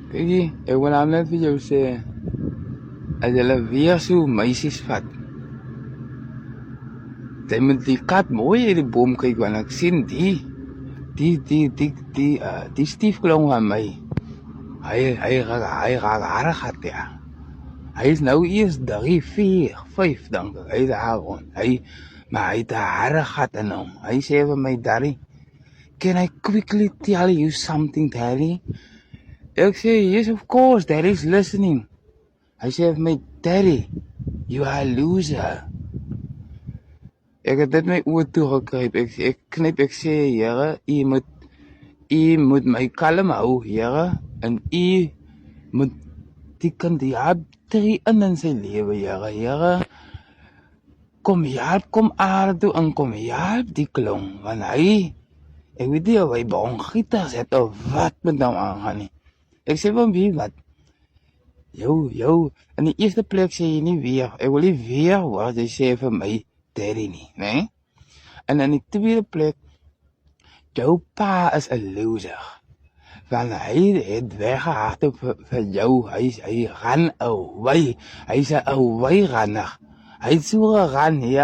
Kykie, ek wil nou net vir jou sê, as julle weer so meisies vat, dan moet die kat mooi uit die boom kyk, want ek sien die stiefklong van my, hy raak haragat, ja. Hy is nou eers 3, 4, 5, dink ek, hy is daar rond, maar hy het 'n haragat in hom. Hy sê vir my, Daddy, can I quickly tell you something, Daddy? Ek sê, yes, of course, Daddy's listening. Hy sê vir my, Daddy, you are a loser. Ek het dit my oor toe gekryp. Ek knip, ek sê, Here, u moet my kalm hou, Here, en u moet die kind help drie in sy lewe, Here. Kom aarde toe en kom help die klong, want ek weet nie of hy bronchitis het of wat met hom aangaan nie. Ek sê van wie wat? Jou, in die eerste plek sê jy nie weer, ek wil nie weer wat jy sê vir my Daddy nie, né? En in die tweede plek, jou pa is 'n loser. Want hy het weggehardop vir jou, hy ran away, hy's 'n away runner. Hy het so geran, hy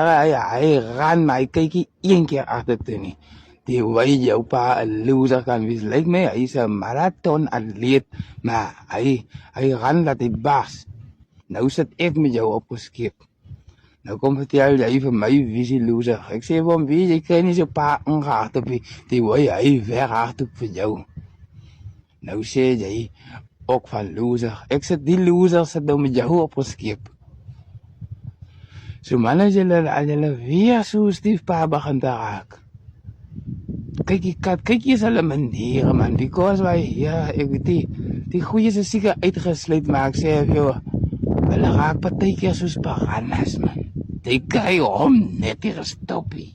ran, maar hy kyk nie een keer agtertoe nie. Die way jou pa 'n loser kan wees, lyk my, hy's 'n marathon atleet, maar hy ran dat hy bars. Nou sit ek met jou opgeskep. Nou kom vertel jy vir my wie is die loser. Ek sê vir hom, wie, jy kry nie so pa ingehardop die way hy weghardop vir jou. Nou sê jy ook van loser. Ek sit die loser sit nou met jou opgeskep. So man, as julle weer so stiefpa begin te raak. Kyk die kat, kyk eens hulle maniere man, because ek weet die goeies is seker uitgesluit, maar ek sê vir jou, hulle raak partykeer soos piranhas man. They kry hom net nie gestop nie.